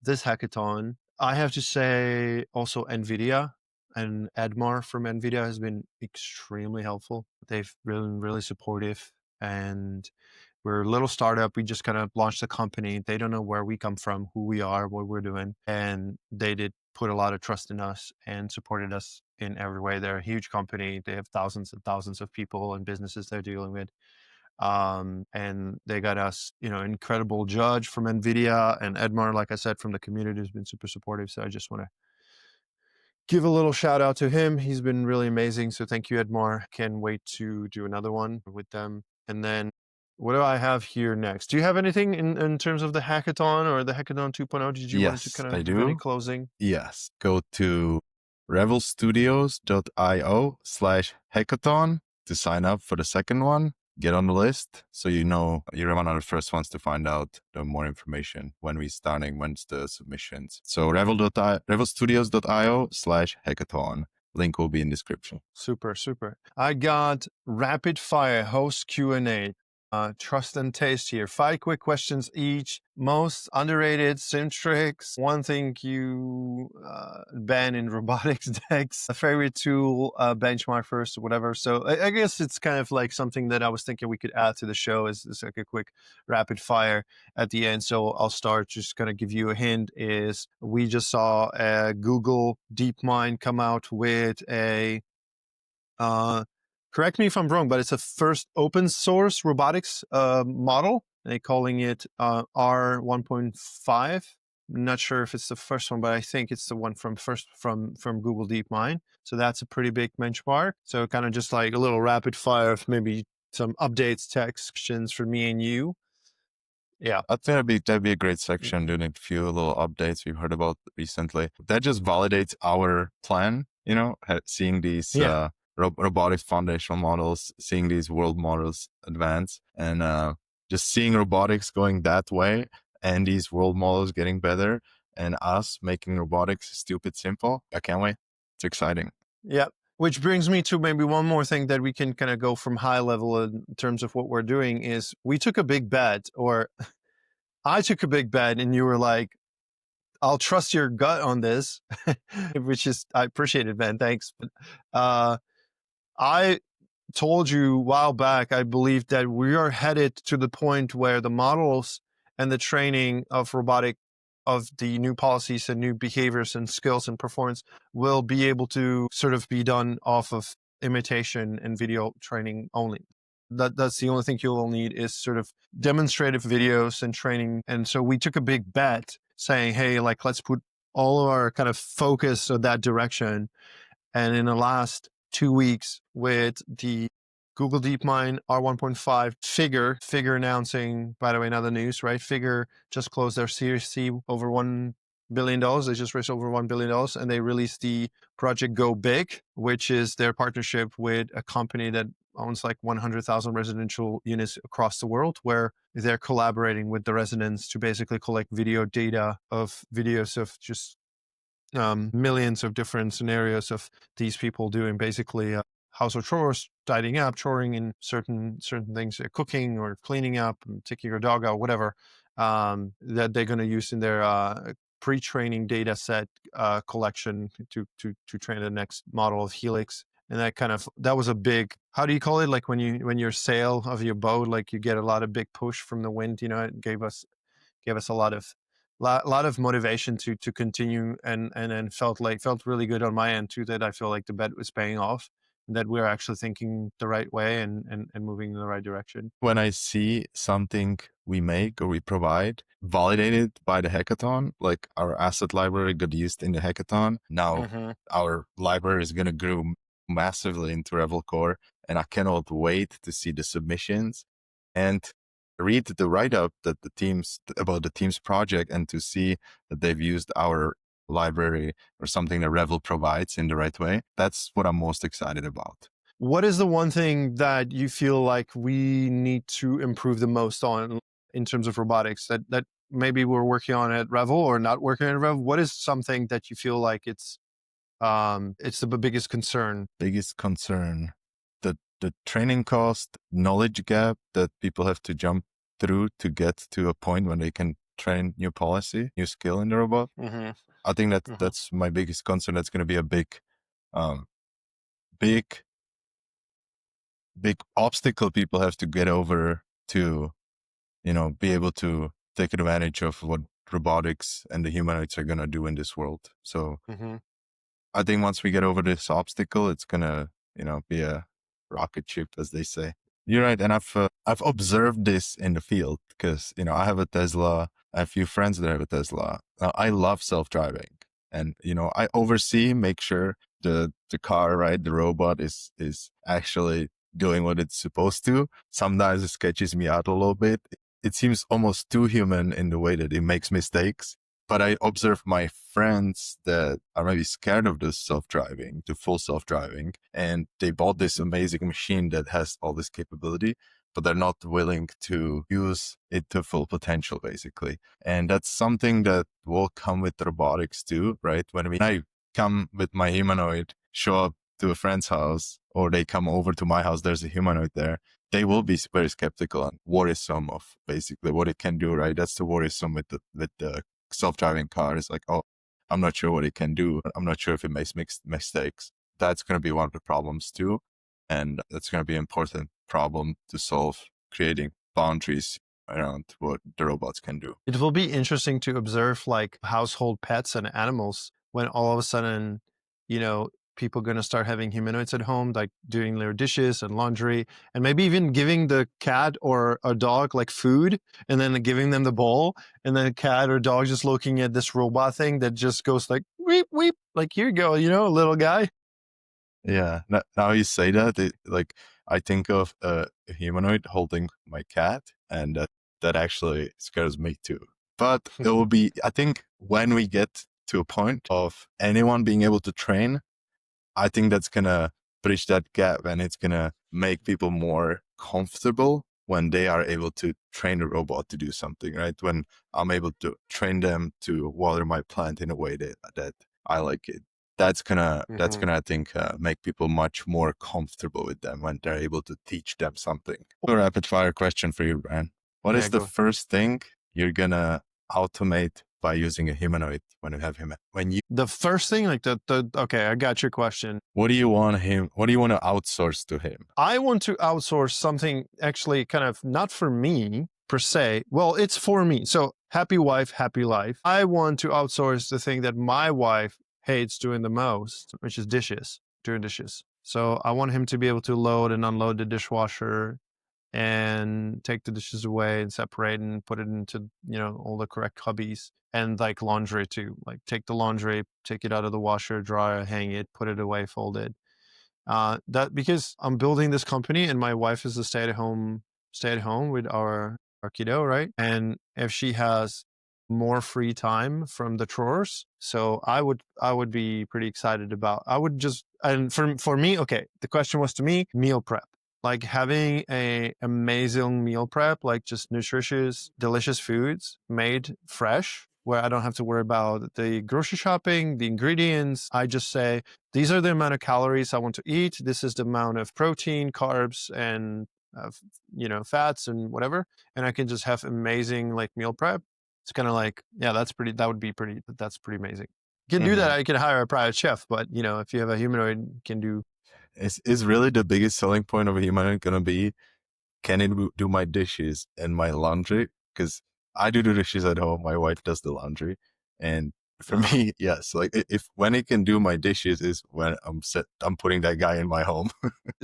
this hackathon. I have to say also NVIDIA and Edmar from NVIDIA has been extremely helpful. They've been really supportive, and we're a little startup. We just kind of launched the company. They don't know where we come from, who we are, what we're doing. And they did put a lot of trust in us and supported us in every way. They're a huge company. They have thousands and thousands of people and businesses they're dealing with. And they got us, incredible judge from NVIDIA, and Edmar, like I said, from the community has been super supportive. So I just want to give a little shout out to him. He's been really amazing. So thank you, Edmar. Can't wait to do another one with them. And then what do I have here next? Do you have anything in terms of the hackathon or the Hackathon 2.0? Did you want to kind of do any closing? Yes. Go to revelstudios.io/hackathon to sign up for the second one. Get on the list so you're one of the first ones to find out the more information when we're starting, when's the submissions. So revelstudios.io/hackathon. Link will be in description. Super. I got rapid fire host Q&A. Trust and taste here. 5 quick questions each. Most underrated sim tricks. One thing you ban in robotics decks. A favorite tool, benchmark first, or whatever. So I guess it's kind of like something that I was thinking we could add to the show is like a quick rapid fire at the end. So I'll start, just going to give you a hint, is we just saw Google DeepMind come out with a correct me if I'm wrong, but it's a first open source robotics model. They're calling it R1.5. I'm not sure if it's the first one, but I think it's the one from Google DeepMind. So that's a pretty big benchmark. So kind of just like a little rapid fire of maybe some updates, text questions for me and you. Yeah, I think that'd be a great section, doing a few little updates we've heard about recently. That just validates our plan, seeing these robotics foundational models, seeing these world models advance, and just seeing robotics going that way and these world models getting better and us making robotics stupid simple. I can't wait. It's exciting. Yeah. Which brings me to maybe one more thing that we can kind of go from high level in terms of what we're doing is we took a big bet, or I took a big bet, and you were like, I'll trust your gut on this, which is, I appreciate it, man. Thanks. But I told you a while back, I believe that we are headed to the point where the models and the training of robotic, of the new policies and new behaviors and skills and performance will be able to sort of be done off of imitation and video training only. That's the only thing you'll need is sort of demonstrative videos and training. And so we took a big bet saying, hey, like, let's put all of our kind of focus on that direction. And in the last 2 weeks with the Google DeepMind R1.5 Figure announcing, by the way, another news, right? Figure just closed their Series C over $1 billion. They just raised over $1 billion, and they released the Project Go Big, which is their partnership with a company that owns like 100,000 residential units across the world, where they're collaborating with the residents to basically collect video data of videos of just millions of different scenarios of these people doing basically household chores, tidying up, choring in certain things, cooking or cleaning up, and taking your dog out, whatever, that they're going to use in their pre-training data set collection to train the next model of Helix. And that was a big, how do you call it? Like when your sail of your boat, like you get a lot of big push from the wind, it gave us a lot of motivation to continue, and then felt really good on my end too, that I feel like the bet was paying off, and that we're actually thinking the right way and moving in the right direction. When I see something we make or we provide validated by the hackathon, like our asset library got used in the hackathon, now our library is going to grow massively into REVEL Core, and I cannot wait to see the submissions and read the write-up that about the team's project, and to see that they've used our library or something that REVEL provides in the right way. That's what I'm most excited about. What is the one thing that you feel like we need to improve the most on in terms of robotics that maybe we're working on at REVEL or not working at REVEL? What is something that you feel like it's the biggest concern? Biggest concern, the training cost, knowledge gap that people have to jump through to get to a point when they can train new policy, new skill in the robot. I think that's my biggest concern. That's going to be a big obstacle people have to get over to, be able to take advantage of what robotics and the humanoids are going to do in this world. So I think once we get over this obstacle, it's going to, be a rocket ship, as they say. You're right. And I've observed this in the field because, I have a Tesla. I have a few friends that have a Tesla. I love self-driving, and, I oversee, make sure the car, right, the robot is actually doing what it's supposed to. Sometimes it sketches me out a little bit. It seems almost too human in the way that it makes mistakes. But I observe my friends that are maybe scared of this the full self-driving, and they bought this amazing machine that has all this capability, but they're not willing to use it to full potential, basically. And that's something that will come with robotics too, right? When I come with my humanoid, show up to a friend's house, or they come over to my house, there's a humanoid there, they will be very skeptical and worrisome of basically what it can do, right? That's the worrisome with the self-driving car. Is like, oh, I'm not sure what it can do. I'm not sure if it makes mistakes. That's going to be one of the problems too. And that's going to be an important problem to solve, creating boundaries around what the robots can do. It will be interesting to observe like household pets and animals when all of a sudden, people going to start having humanoids at home, like doing their dishes and laundry, and maybe even giving the cat or a dog like food, and then giving them the bowl, and then a cat or dog just looking at this robot thing that just goes like, weep, weep, like, here you go, little guy. Yeah. Now you say that, I think of a humanoid holding my cat, and that actually scares me too. But it will be, I think, when we get to a point of anyone being able to train, I think that's going to bridge that gap, and it's going to make people more comfortable when they are able to train a robot to do something, right? When I'm able to train them to water my plant in a way that I like it. That's gonna, I think, make people much more comfortable with them when they're able to teach them something. A rapid fire question for you, Brian. What is the first thing you're gonna automate by using a humanoid when you have him? The first thing, like okay, I got your question. What do you want to outsource to him? I want to outsource something actually kind of not for me per se. Well, it's for me. So happy wife, happy life. I want to outsource the thing that my wife hates doing the most, which is doing dishes. So I want him to be able to load and unload the dishwasher and take the dishes away and separate and put it into, all the correct cubbies, and like laundry too, like take the laundry, take it out of the washer, dryer, hang it, put it away, fold it. That because I'm building this company and my wife is a stay at home with our kiddo, right? And if she has more free time from the chores, so I would be pretty excited about. And for me, okay, the question was to me, meal prep. Like having a amazing meal prep, like just nutritious, delicious foods made fresh, where I don't have to worry about the grocery shopping, the ingredients. I just say, these are the amount of calories I want to eat. This is the amount of protein, carbs, and fats and whatever. And I can just have amazing like meal prep. It's kind of like, yeah, that's pretty amazing. You can do that. I can hire a private chef, but if you have a humanoid, you can do. Is really the biggest selling point of a humanoid going to be, can it do my dishes and my laundry? Because I do the dishes at home. My wife does the laundry. And for me, yes, like when it can do my dishes is when I'm putting that guy in my home.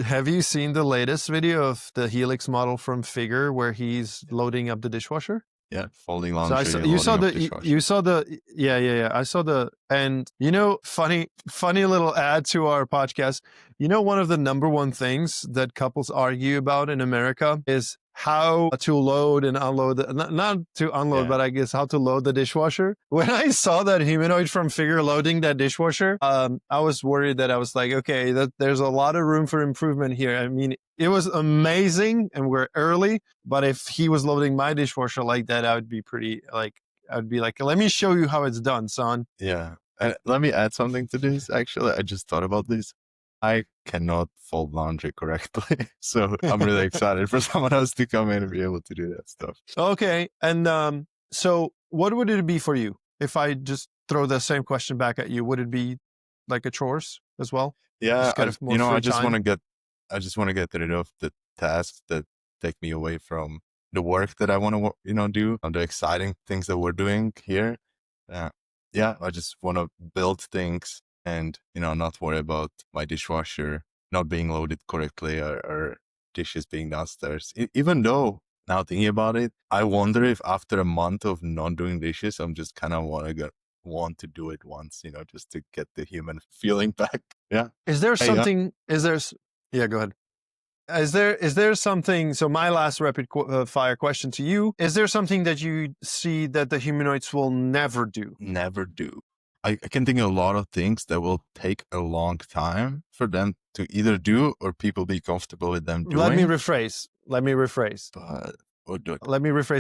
Have you seen the latest video of the Helix model from Figure where he's loading up the dishwasher? Yeah, folding laundry. So I saw the, and funny little ad to our podcast. One of the number one things that couples argue about in America is how to load and unload, not to unload, but I guess how to load the dishwasher. When I saw that humanoid from Figure loading that dishwasher, I was worried that I was like, okay, that there's a lot of room for improvement here. I mean, it was amazing and we're early, but if he was loading my dishwasher like that, I'd be like, let me show you how it's done, son. Yeah. And let me add something to this. Actually, I just thought about this. I cannot fold laundry correctly. So I'm really excited for someone else to come in and be able to do that stuff. Okay. And so what would it be for you? If I just throw the same question back at you, would it be like a chores as well? Yeah. I just want to get rid of the tasks that take me away from the work that I want to, do, and the exciting things that we're doing here. Yeah. I just want to build things and, not worry about my dishwasher not being loaded correctly or dishes being downstairs. Even though now thinking about it, I wonder if after a month of not doing dishes, I'm just kind of want to do it once, just to get the human feeling back. Yeah. Is there something, yeah, go ahead. Is there something, so my last rapid fire question to you, is there something that you see that the humanoids will never do? Never do. I can think of a lot of things that will take a long time for them to either do or people be comfortable with them doing. Let me rephrase. But Let me rephrase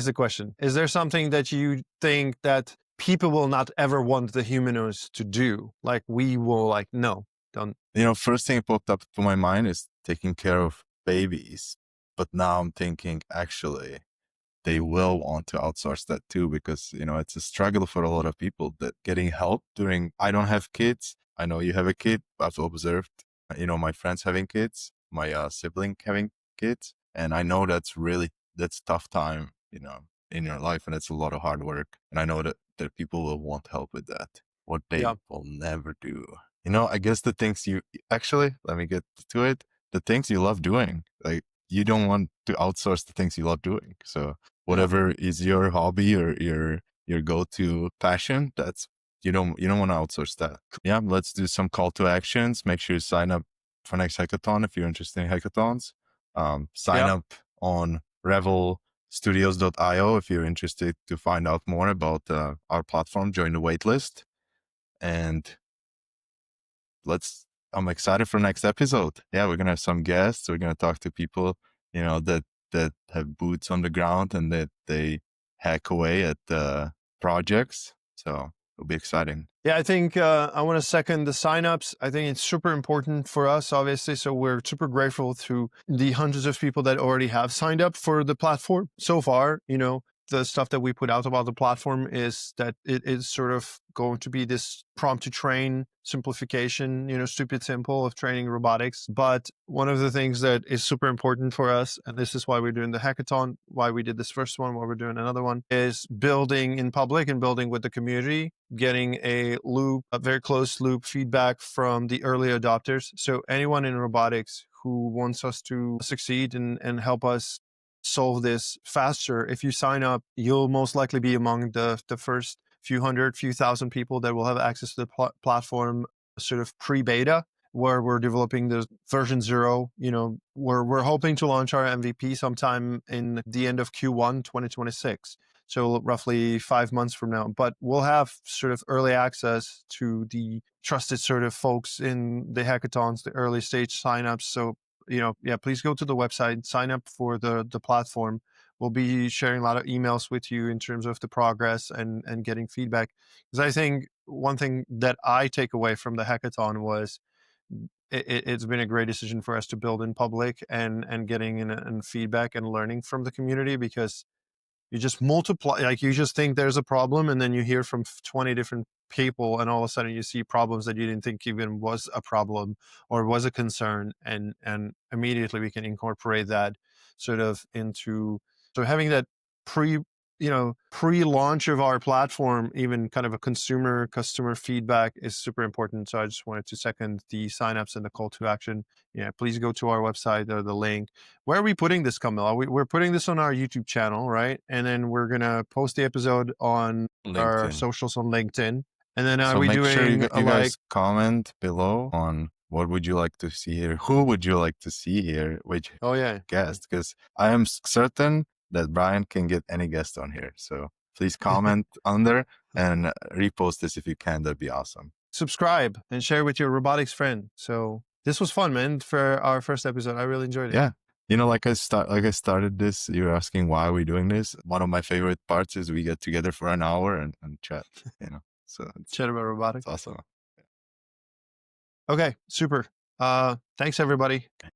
the question. Is there something that you think that people will not ever want the humanoids to do? Like we will like, no, don't. First thing that popped up to my mind is taking care of babies. But now I'm thinking, actually, they will want to outsource that too, because, it's a struggle for a lot of people that getting help I don't have kids. I know you have a kid. I've observed, my friends having kids, my sibling having kids. And I know that's tough time, in your life. And it's a lot of hard work. And I know that people will want help with that. What they will never do. I guess the things let me get to it. The things you love doing, like you don't want to outsource the things you love doing. So whatever is your hobby or your go-to passion, that's you don't want to outsource that. Yeah, let's do some call to actions. Make sure you sign up for next hackathon if you're interested in hackathons. Sign up on revelstudios.io if you're interested to find out more about our platform. Join the waitlist, and I'm excited for next episode. Yeah, we're gonna have some guests. We're gonna talk to people, that have boots on the ground and that they hack away at the projects. So it'll be exciting. Yeah, I think I want to second the signups. I think it's super important for us, obviously. So we're super grateful to the hundreds of people that already have signed up for the platform so far. the stuff that we put out about the platform is that it is sort of going to be this prompt to train simplification, stupid simple of training robotics. But one of the things that is super important for us, and this is why we're doing the hackathon, why we did this first one, why we're doing another one, is building in public and building with the community, getting a very close loop feedback from the early adopters. So anyone in robotics who wants us to succeed and help us solve this faster, if you sign up, you'll most likely be among the first few thousand people that will have access to the platform sort of pre-beta, where we're developing the version 0. We're hoping to launch our MVP sometime in the end of Q1 2026. So roughly 5 months from now. But we'll have sort of early access to the trusted sort of folks in the hackathons, the early stage signups. So please go to the website, sign up for the platform. We'll be sharing a lot of emails with you in terms of the progress and getting feedback. Because I think one thing that I take away from the hackathon was it's been a great decision for us to build in public and getting in feedback and learning from the community, because you just multiply, like you just think there's a problem and then you hear from 20 different people and all of a sudden you see problems that you didn't think even was a problem or was a concern, and immediately we can incorporate that sort of into, so having that pre-launch of our platform, even kind of a customer feedback is super important. So I just wanted to second the signups and the call to action. Please go to our website or the link. Where are we putting this, Kamil? We're putting this on our YouTube channel, right? And then we're going to post the episode on our LinkedIn. socials on LinkedIn. And then So we make sure doing you guys comment below on what would you like to see here? Who would you like to see here? Which guest? Because I am certain that Brian can get any guest on here. So please comment under and repost this if you can. That'd be awesome. Subscribe and share with your robotics friend. So this was fun, man, for our first episode. I really enjoyed it. Yeah. Like I started this, you're asking why are we doing this? One of my favorite parts is we get together for an hour and chat, So chat about robotics. It's awesome. Okay, super. Thanks everybody.